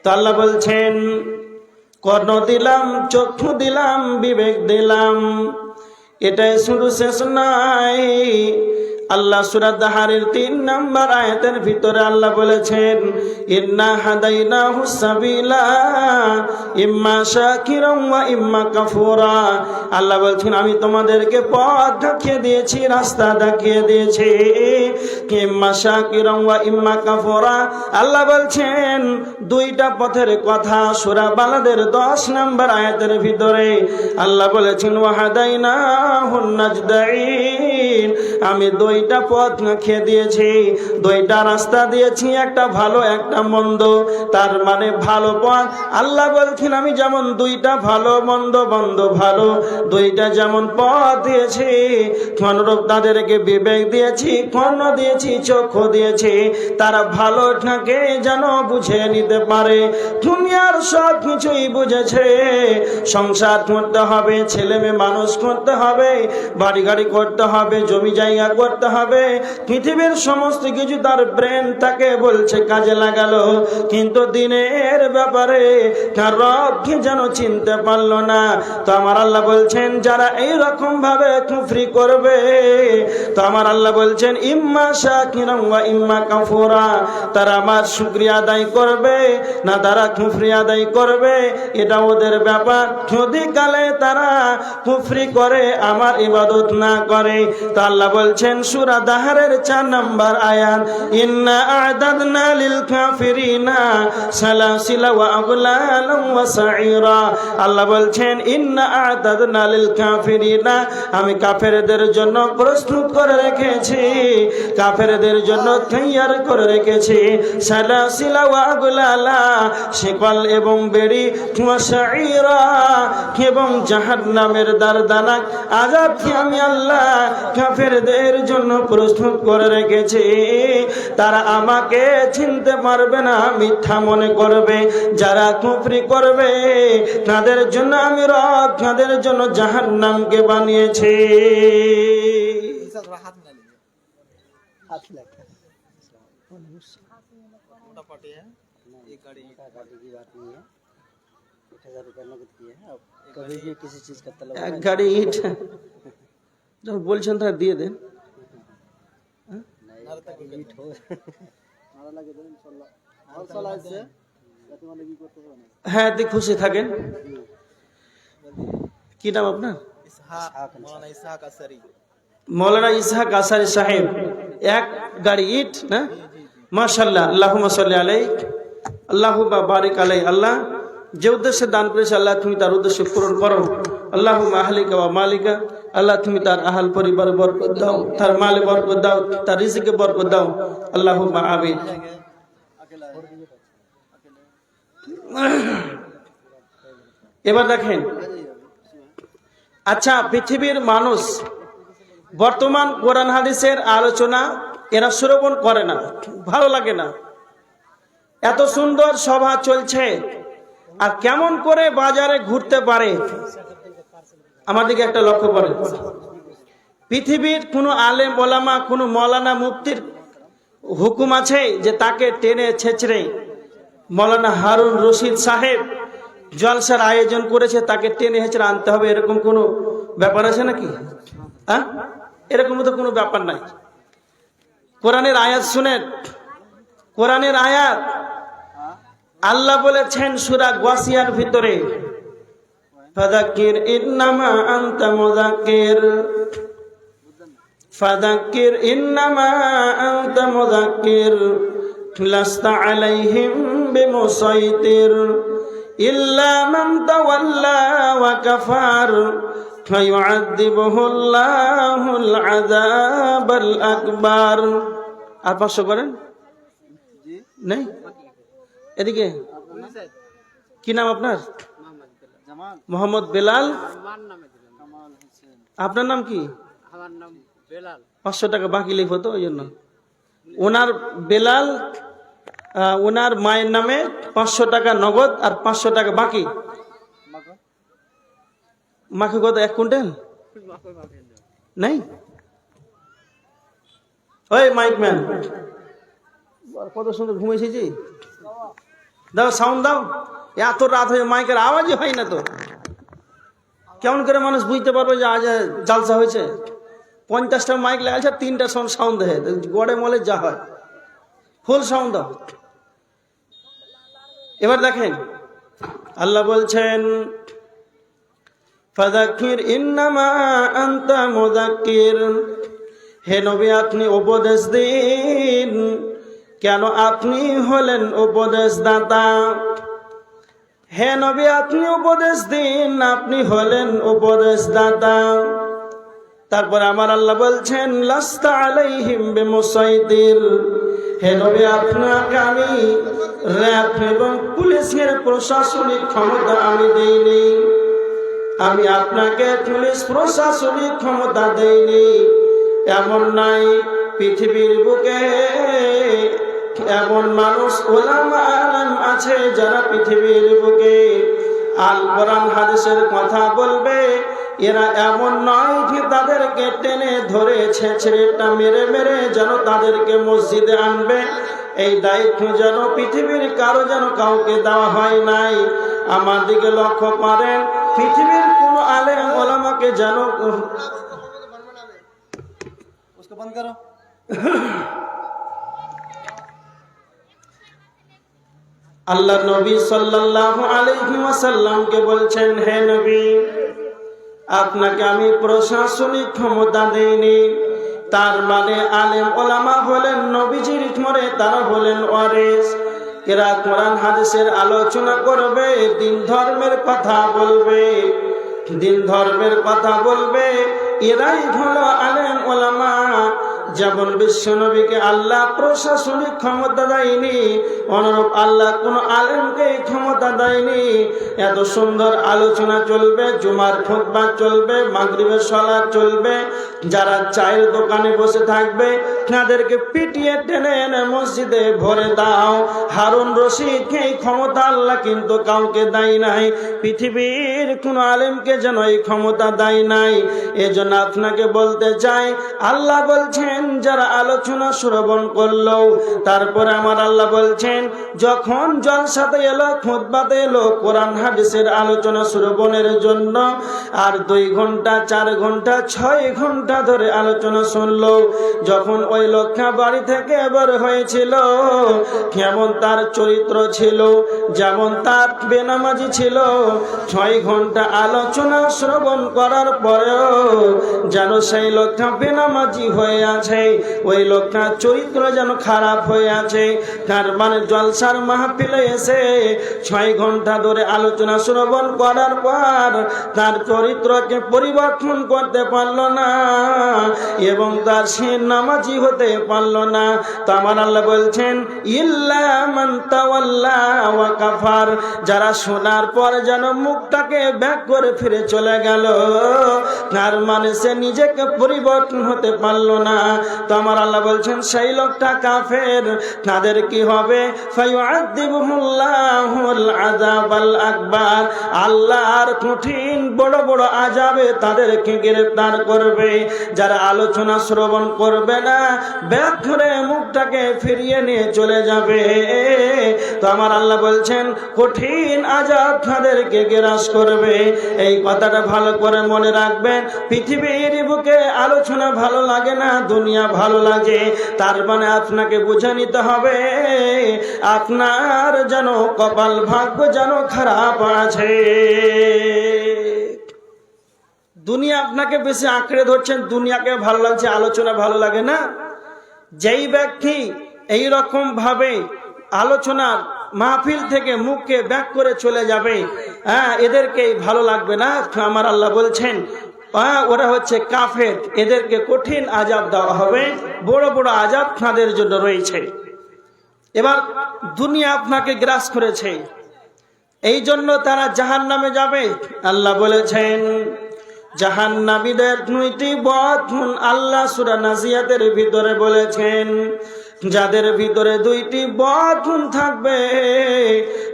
তো আল্লাহ বলছেন কর্ণ দিলাম, চক্ষু দিলাম, বিবেক দিলাম। এটাই শুধু শেষ নয়, আল্লাহ সূরা দাহারের ৩ নম্বর আয়াতের ভিতরে আল্লাহ বলেছেন ইন্না হাদাইনাহুস সাবিলা ইম্মা শাকিরাম ওয়া ইম্মা কাফুরা। আল্লাহ বলছেন আমি তোমাদেরকে পথ দেখিয়ে দিয়েছি, রাস্তা দেখিয়ে দিয়েছি, ইম্মা শাকিরাম ওয়া ইম্মা কাফুরা। আল্লাহ বলছেন দুইটা পথের কথা সূরা বালাদের ১০ নম্বর আয়াতের ভিতরে আল্লাহ বলেছেন ওয়া হাদাইনাহুন নাজদাইন। আমি দুইটা পথ দেখিয়ে দিয়েছি, দুইটা রাস্তা দিয়েছি, একটা ভালো একটা মন্দ। তার মানে ভালো পথ আল্লাহ বলছেন আমি যেমন দুইটা ভালো মন্দ মন্দ ভালো দুইটা যেমন পথ দিয়েছি, অনুরূপ তাদেরকে বিবেক দিয়েছি, কর্ণ দিয়েছি, চক্ষু দিয়েছি, তারা ভালোটাকে যেন বুঝে নিতে পারে। দুনিয়ার সব কিছুই বুঝেছে, সংসার করতে হবে, ছেলে মেয়ে মানুষ করতে হবে, বাড়ি গাড়ি করতে হবে, জমি জায়গা করতে হবে, পৃথিবীর সমস্ত কিছু তার ব্রেন তাকে বলছে কাজে লাগালো, কিন্তু দিনের ব্যাপারে তার রবকে যেন চিনতে পারলো না। তো আমার আল্লাহ বলছেন যারা এই রকম ভাবে কুফরি করবে, তো আমার আল্লাহ বলছেন ইম্মা শাকিরাম ওয়া ইম্মা কাফুরা, তারা আমার শুকরিয়া আদায় করবে না তারা কুফরি আদায় করবে, এটা ওদের ব্যাপার। যদি কালে তারা কুফরি করে আমার ইবাদত না করে, তো আল্লাহ বলছেন সূরা দাহারের ৪ নম্বর আয়াত ইন্না আ'দাদনা লিল কাফিরিনা সালাসিলা ওয়া আগলালাম ওয়া সাইরা। আল্লাহ বলছেন ইন্না আ'দাদনা লিল কাফিরিনা, আমি কাফেরদের জন্য প্রস্তুত করে রেখেছি, কাফেরদের জন্য তৈয়ার করে রেখেছি সালাসিলা ওয়া আগলালা, শিকল এবং বেড়ি, ওয়া সাইরা এবং জাহান্নামের দারদানা আযাব কি আমি আল্লাহ কাফেরদের জন্য প্রস্তুত করে রেখেছি। তারা আমাকে চিনতে পারবে না, মিথ্যা মনে করবে। যারা কুফরি করবে তাদের জন্য আমি রব তাদের জন্য জাহান্নামকে বানিয়েছি। এক গাড়ি ইট যখন বলছেন তা দিয়ে দেন। হ্যাঁ তুই খুশি থাকেন। কি নাম আপনার? মৌলানা ইসহাক আসারি সাহেব। এক গাড়ি ইট না, মাশাআল্লাহ, আল্লাহুম্মা সাল্লি আলাইক, আল্লাহুম্মা বারিক আলাই। আল্লাহ যে উদ্দেশ্যে দান করেছে আল্লাহ তুমি তার উদ্দেশ্য পূরণ করো। আল্লাহুম্মা আহলিকা ওয়া মালিকা, আল্লাহ তুমি তার আহাল পরিবারে বরকত দাও, তার মালে বরকত দাও, তার রিজিকে বরকত দাও। আল্লাহুম্মা আমিন। এবার দেখেন, আচ্ছা পৃথিবীর মানুষ বর্তমান কোরআন হাদিসের আলোচনা এরা শ্রবণ করে না, ভালো লাগে না। এত সুন্দর সভা চলছে, আর কেমন করে বাজারে ঘুরতে পারে আমাদেরকে একটা লক্ষ্য করে। পৃথিবীর কোনো আলেম ওলামা, কোনো মৌলানা মুফতির হুকুম আছে যে তাকে টেনে ছেঁচড়ে মৌলানা হারুন রশিদ সাহেব জলসার আয়োজন করেছে তাকে টেনে হেঁচড়ে আনতে হবে, এরকম কোনো ব্যাপার আছে নাকি? হ্যাঁ, এরকম তো কোনো ব্যাপার নাই। কোরআনের আয়াত শুনেন, কোরআনের আয়াত আল্লাহ বলেছেন সূরা গাসিয়ার ভিতরে ফাযাক্কির ইন্নামা আনতা মুযাক্কির, ফাযাক্কির ইন্নামা আনতা মুযাক্কির লাস্তা আলাইহিম বিমুসাইতির ইল্লা মান তাওয়াল্লা ওয়া কাফার ফায়ুআযিবুহুল্লাহুল আযাবাল আকবার। আর ৫০০ করেন নেই। এদিকে কি নাম আপনার? মোহাম্মদ বেলাল। আপনার নাম কি? ৫০০ টাকা বাকি লিখবো তো ওই জন্য। ওনার বেলাল, ওনার মায়ের নামে ৫০০ টাকা নগদ আর ৫০০ টাকা বাকি। মাকে কত? ১ কুইন্টাল নাই? ওই মাইক ম্যান, কত সুন্দর ঘুমিয়েছি। দাও সাউন্ড দাও। এত রাত হয়ে মাইকের আওয়াজই হয় না তো, কেমন করে মানুষ বুঝতে পারবে যে আজ জালসা হয়েছে? 50টা মাইক লাগাচ্ছে, 3টা সাউন্ড দেয়, গড়ে মলে যা হয়। ফুল সাউন্ড দাও। এবার দেখেন আল্লাহ বলছেন ফাযাক্কির ইন্নামা আনতা মুযাক্কির, হে নবী আপনি উপদেশ দিন, কেন আপনি হলেন উপদেশদাতা। হে নবী আপনি উপদেশ দিন, আপনি হলেন উপদেশদাতা। তারপর আমার আল্লাহ বলছেন লাস্তা আলাইহিম বিমুসাইতির, হে নবী আপনাকে আমি র‍্যাব এবং পুলিশের প্রশাসনিক ক্ষমতা আমি দেইনি, আমি আপনাকে পুলিশ প্রশাসনিক ক্ষমতা দেইনি। এমন নাই পৃথিবীর বুকে এমন মানুষ ওলামা আলেম আছে যারা পৃথিবীর বুকে আল কোরআন হাদিসের কথা বলবে, এরা এমন নয় যে তাদেরকে টেনে ধরে ছেঁচড়েটা মেরে মেরে যেন তাদেরকে মসজিদে আনবে, এই দায়িত্ব যেন পৃথিবীর কারো যেন কাউকে দেওয়া হয় নাই। আমার দিকে লক্ষ্য করেন, পৃথিবীর কোন আলেম ওলামাকে যেন আল্লাহ নবী সাল্লাল্লাহু আলাইহি ওয়াসাল্লামকে বলছেন হে নবী আপনাকে আমি প্রশাসনিক ক্ষমতা দেইনি। তার মানে আলেম ওলামা হলেন নবীজির মরে, তারা হলেন ওয়ারিস। এরা কোরআন হাদিসের আলোচনা করবে, দিন ধর্মের কথা বলবে, দিন ধর্মের কথা বলবে, এরাই হলো আলেম ওলামা। যেমন বিশ্বনবীকে আল্লাহ প্রশাসনিক ক্ষমতা দেয়নি, অনুরূপ আল্লাহ কোন আলেমকে ক্ষমতা দেয়নি। এত সুন্দর আলোচনা চলবে, জুমার খুতবা চলবে, মাগরিবের সালাত চলবে, যারা চায়ের দোকানে বসে থাকবে তাদেরকে পিটিয়ে টেনে এনে মসজিদে ভরে দাও। হারুন রশিদকে এই ক্ষমতা আল্লাহ কিন্তু কাউকে দেয় নাই, পৃথিবীর কোন আলেমকে যেন এই ক্ষমতা দেয় নাই। এজন্য আপনাকে বলতে চাই, আল্লাহ বলছেন যারা আলোচনা শ্রবণ করলো, তারপরে আমার আল্লাহ বলছেন যখন জলসাতে এলো, খুতবাতে এলো, কোরআন হাদিসের আলোচনা শ্রবণের জন্য, আর 2 ঘন্টা 4 ঘন্টা 6 ঘন্টা ধরে আলোচনা শুনলো, যখন ওই লোকটা বাড়ি থেকে বের হয়েছিল, কেমন তার চরিত্র ছিল, যেমন তার বেনামাজি ছিল, 6 ঘন্টা আলোচনা শ্রবণ করার পরেও যেন সেই লোকটা বেনামাজি হয়ে আছে, ওই লোকটার চরিত্র যেন খারাপ হয়ে আছে। তার মানে জলসার মাহফিলে এসে 6 ঘন্টা ধরে আলোচনা শ্রবণ করার পর তার চরিত্রকে পরিবর্তন করতে পারলো না এবং তার সে নামাজি হতে পারলো না। তো আমার আল্লাহ বলছেন ইল্লা মান তাওয়াল্লা ওয়া কাফার, যারা শোনার পর যেন মুখটাকে ব্যাক করে ফিরে চলে গেল, তার মানে সে নিজেকে পরিবর্তন হতে পারলো না। তো আমার আল্লাহ বলছেন সেই লোকটা কাফের, তাদের কি হবে? ফায়ুআযিবুহুল্লাহুল আযাবাল আকবার, আল্লাহর কঠিন বড় বড় আযাবে তাদেরকে গ্রেফতার করবে। যারা আলোচনা শ্রবণ করবে না, ব্যাক করে মুখটাকে ফিরিয়ে নিয়ে চলে যাবে, তো আমার আল্লাহ বলছেন কঠিন আযাব তাদেরকে গ্রাস করবে। এই কথাটা ভালো করে মনে রাখবেন। পৃথিবীর বুকে আলোচনা ভালো লাগে না, দুনিয়া ভালো লাগে, তার মানে আপনাকে বুঝে নিতে হবে আপনার যেন কপাল ভাগ্য যেন খারাপ আছে। দুনিয়া আপনাকে বেশি আঁকড়ে ধরছেন, দুনিয়াকে ভালো লাগছে, আলোচনা ভালো লাগে না। যেই ব্যক্তি এই রকম ভাবে আলোচনার মাহফিল থেকে মুখকে ব্যাক করে চলে যাবে, এদেরকে ভালো লাগবে না। আমার আল্লাহ বলছেন ওরা হচ্ছে কাফের, এদেরকে কঠিন আযাব দেওয়া হবে, বড় বড় আযাব তাদের জন্য রয়েছে। এবার দুনিয়া আপনাকে গ্রাস করেছে, এই জন্য তারা জাহান্নামে যাবে। আল্লাহ বলেছেন জাহান্নামীদের 2টি বদগুণ আল্লাহ সূরা নাজিয়াতের ভিতরে বলেছেন, যাদের ভিতরে 2টি বদগুণ থাকবে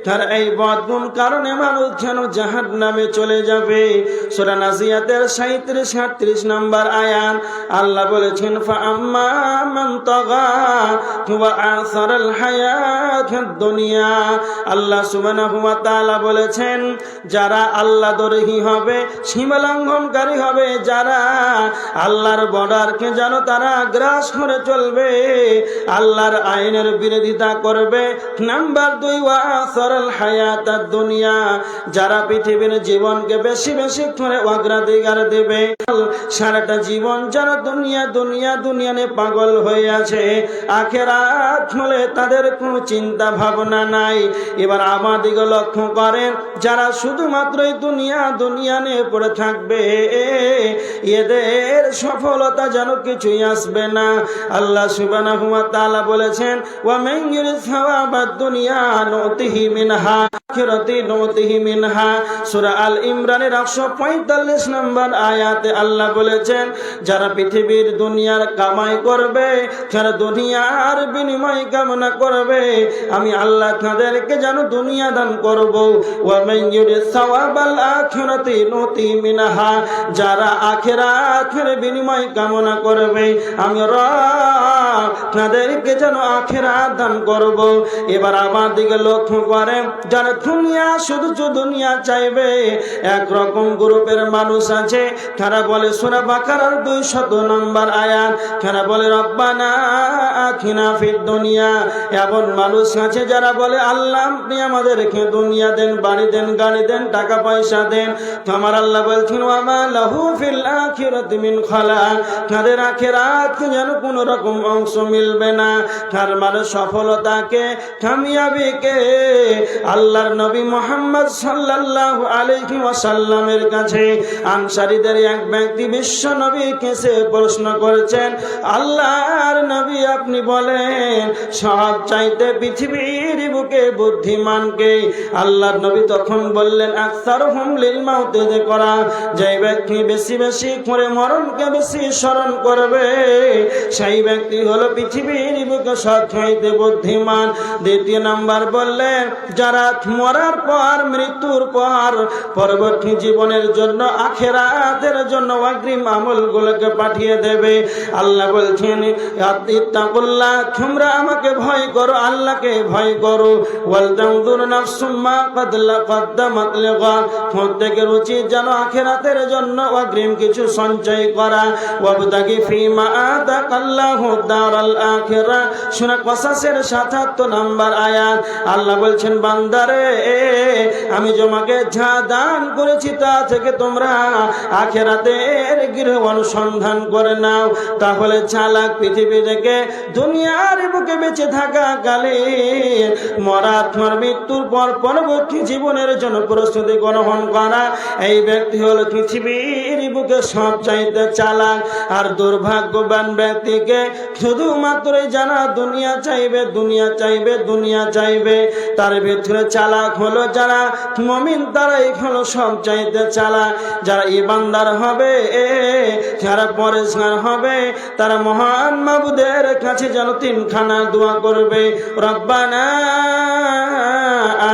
তার এই বদগুণ কারণে মানুষ যেন জাহান্নামে চলে যাবে। সূরা নাজিয়াতের 37-38 নম্বর আয়াত আল্লাহ বলেছেন, ফাআম্মা মান তাগা ওয়া আসারাল হায়াতাদ দুনিয়া। আল্লাহ সুবহানাহু ওয়া তাআলা বলেছেন, যারা আল্লাহদ্রোহী হবে, সীমালঙ্ঘনকারী হবে, যারা আল্লাহর বর্ডারকে যেন তারা গ্রাস করে চলবে, আল্লাহর আইনের বিরোধিতা করবে। নাম্বার 2, ওয়া আসারাল হায়াতাদ দুনিয়া, যারা পৃথিবীর জীবনকে বেশি বেশি করে অগ্রাধিকার দেবে, সারাটা জীবন যারা দুনিয়া দুনিয়া দুনিয়া নিয়ে পাগল হয়ে আছে, আখিরাত হলে তাদের কোনো চিন্তা ভাবনা নাই। এবার আমাদিকে লক্ষ্য করেন, যারা শুধুমাত্র দুনিয়া দুনিয়া নিয়ে পড়ে থাকবে, এদের সফলতা যেন কিছুই আসবে না। আল্লাহ সুবহানাহু ওয়া তাআলা বলেছেন, ওয়া মান ইউরিদ সাওয়াবাদ দুনিয়া নুতিহি মিনহা আখিরাতি নুতিহি মিনহা। সূরা আল ইমরানের 145 নম্বর আয়াতে আল্লাহ বলেছেন, যারা পৃথিবীর দুনিয়ার কামাই করবে, যারা দুনিয়ার বিনিময় কামনা করবে, আমি আল্লাহ তাদেরকে যেন দুনিয়া দান করব। ওয়া মান ইউরিদ সাওয়াবাল আখিরাতি নুতি মিনহা, যারা আখিরাতের বিনিময় কামনা করবে, আমি রব তাদেরকে যেন আখিরাত দান করব। এবার আমার দিকে লক্ষ্য করেন, যারা দুনিয়া শুধু দুনিয়া চাইবে, একরকম গ্রুপের মানুষ আছে, তারা বলে সূরা বাকারার 200 নম্বর আয়াত, তারা বলে রব্বানা আতিনা ফিদ দুনিয়া। এমন মানুষ আছে যারা বলে, আল্লাহ আপনি আমাদেরকে দুনিয়া দেন, বাড়ি দেন, গাড়ি দেন, টাকা পয়সা দেন। তো আমার আল্লাহ বলছেন, ওয়া মা লাহু ফিল আখিরাতি মিন খালাক, তাদের আখিরাত যেন কোনো রকম অংশ মিলবে না। তার মানে সফলতাকে, কামিয়াবিকে আল্লাহর নবী মুহাম্মদ সাল্লাল্লাহু আলাইহি ওয়াসাল্লামের কাছে আনসারীদের এক ব্যক্তি বিশ্ব নবীকে সে প্রশ্ন করেছেন, আল্লাহর নবী আপনি বলেন সব চাইতে পৃথিবীর বুকে বুদ্ধিমানকে? আল্লাহর নবী তখন বললেন, আকসারুহুম লিল মাউতি যিকরা, যে ব্যক্তি বেশি বেশি করে মরণকে বেশি স্মরণ করবে, সেই ব্যক্তি হলো পৃথিবীর বুকে সবচাইতে বুদ্ধিমান। দ্বিতীয় নাম্বার বললেন, যারা মরার পর, মৃত্যুর পর পরবর্তী জীবনের জন্য, আখিরাতের জন্য অগ্রিম আমলগুলোকে পাঠিয়ে দেবে। আল্লাহ বলছেন, ইত্তাকুল্লাহ, তোমরা আমাকে ভয় করো, আল্লাহকে ভয় করো। ওয়াল তানজুর নাফসুম মা কদ্দামাত লিগাদ, প্রত্যেকের উচিত যেন আখিরাতের জন্য অগ্রিম কিছু সঞ্চয় করা। ওয়াবতাগি ফিমা আতাকাল্লাহু দারাল আখিরা, সূরা কসাসের 77 নম্বর আয়াত আল্লাহ বলছেন, বান্দারে আমি তোমাকে যা দান করেছি তা থেকে তোমরা আখিরাতের গৃহ অনুসন্ধান করে নাও। তাহলে চালাক পৃথিবী থেকে দুনিয়ার বুকে বেঁচে থাকা কালে মরার মৃত্যুর পর পরবর্তী জীবনের জন্য প্রস্তুতি গ্রহণ করা, এই ব্যক্তি হলো পৃথিবীর বুকে সবচাইতে চালাক। আর দুর্ভাগ্যবান ব্যক্তিকে শুধুমাত্র জানা দুনিয়া চাইবে, দুনিয়া চাইবে, দুনিয়া চাইবে, তার ভিতরে চালাক হলো যারা মুমিন, তারাই হলো সবচাইতে চালাক। যারা ইমানদার হবে, যারা পরেশগার হবে, তারা মহান মাবুদের কাছে যেন 3 খানা দোয়া করবে, রব্বানা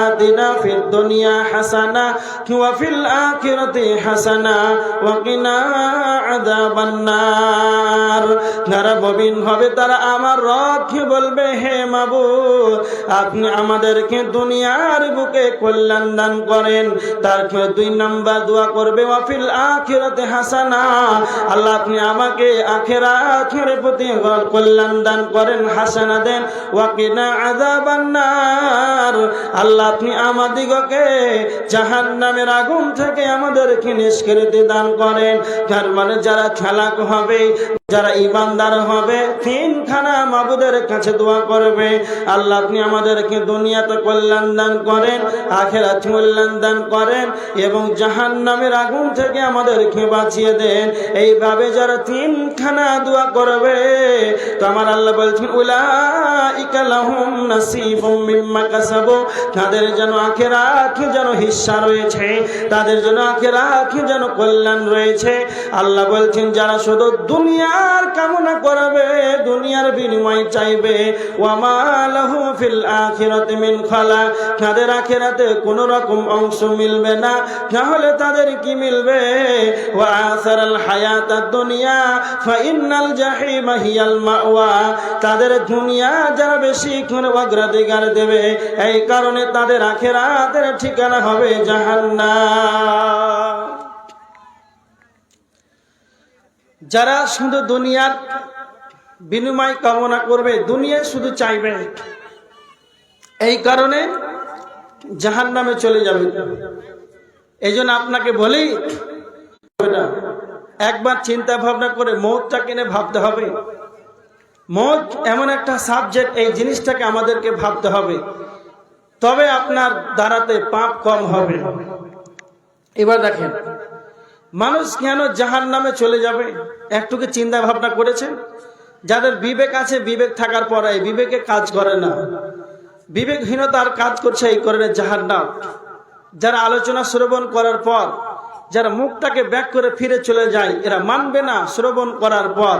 আতিনা ফিদ দুনিয়া হাসানা ওয়া ফিল আখিরাতি হাসানা ওয়া কিনা আযাবান নার। যারা মুমিন হবে তারা আমার রবকে বলবে, হে মাবুদ আপনি আমাদেরকে দুনিয়ার বুকে কল্যাণ দান করেন। তারপরে 2 নাম্বার দোয়া করবে, ওয়া ফিল আখিরাতি হাসানা, আল্লাহ আপনি আমাকে আখিরাতের প্রতি কল্যাণ দান করেন, হাসানা দেন। ওয়া কিনা আযাবান নার, আল্লাহ আপনি আমাদিগকে জাহান্নামের আগুন থেকে আমাদেরকে নিষ্কৃতি দান করেন। তার মানে যারা চালাক হবে, যারা ইমানদার হবে, 3 খানা মাবুদের কাছে দোয়া করবে, আল্লাহ আপনি আমাদেরকে দুনিয়াতে কল্যাণ দান করেন, আখিরাতে কল্যাণ দান করেন এবং জাহান্নামের আগুন থেকে আমাদেরকে বাঁচিয়ে দেন। এইভাবে যারা 3 খানা দোয়া করবে, তো আমার আল্লাহ বলছেন, উলাইকা লাহুম নাসিবুম মিম্মা কাসাবু, তাদের যেন আখিরাতে যেন হিস্সা রয়েছে, তাদের জন্য আখিরাতে যেন কল্যাণ রয়েছে। আল্লাহ বলছেন, যারা শুধু দুনিয়া দুনিয়ার কামনা করবে, দুনিয়ার বিনিময় চাইবে, ওয়া মা লাহু ফিল আখিরাতি মিন খালাক, তাদের আখিরাতে কোনো রকম অংশ মিলবে না। তাহলে তাদের কি মিলবে? ওয়া আসারাল হায়াতাদ দুনিয়া ফা ইন্নাল জাহিমা হিয়াল মাওয়া, তাদের দুনিয়া যারা বেশি করে অগ্রাধিকার দেবে, এই কারণে তাদের আখিরাতের ঠিকানা হবে জাহান্নাম। যারা শুধু দুনিয়ার বিনিময় কামনা করবে, দুনিয়া শুধু চাইবে, এই কারণে জাহান্নামে চলে যাবে। এই জন্য আপনাকে বলি, একবার চিন্তা ভাবনা করে মৌতটাকে নিয়ে ভাবতে হবে। মৌত এমন একটা সাবজেক্ট, এই জিনিসটাকে আমাদেরকে ভাবতে হবে, তবে আপনার দ্বারাতে পাপ কম হবে। এবার দেখেন, মানুষ কেন জাহান্নামে চলে যাবে একটু কি চিন্তা ভাবনা করেছেন? যাদের বিবেক আছে, বিবেক থাকার পরে বিবেকে কাজ করে না, বিবেকহীনতার কাজ করছে, এই কারণে জাহান্নাম। যারা আলোচনা শ্রবণ করার পর যারা মুখটাকে ব্যাক করে ফিরে চলে যায়, এরা মানবে না। শ্রবণ করার পর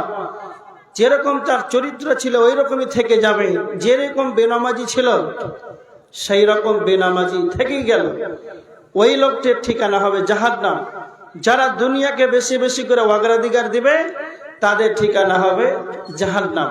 যেরকম তার চরিত্র ছিল ওই রকমই থেকে যাবে, যেরকম বেনামাজি ছিল সেই রকম বেনামাজি থেকেই গেল, ওই লোকটির ঠিকানা হবে জাহান্নাম। যারা দুনিয়াকে বেশি বেশি করে অগ্রাধিকার দিবে, তাদের ঠিকানা হবে জাহান্নাম।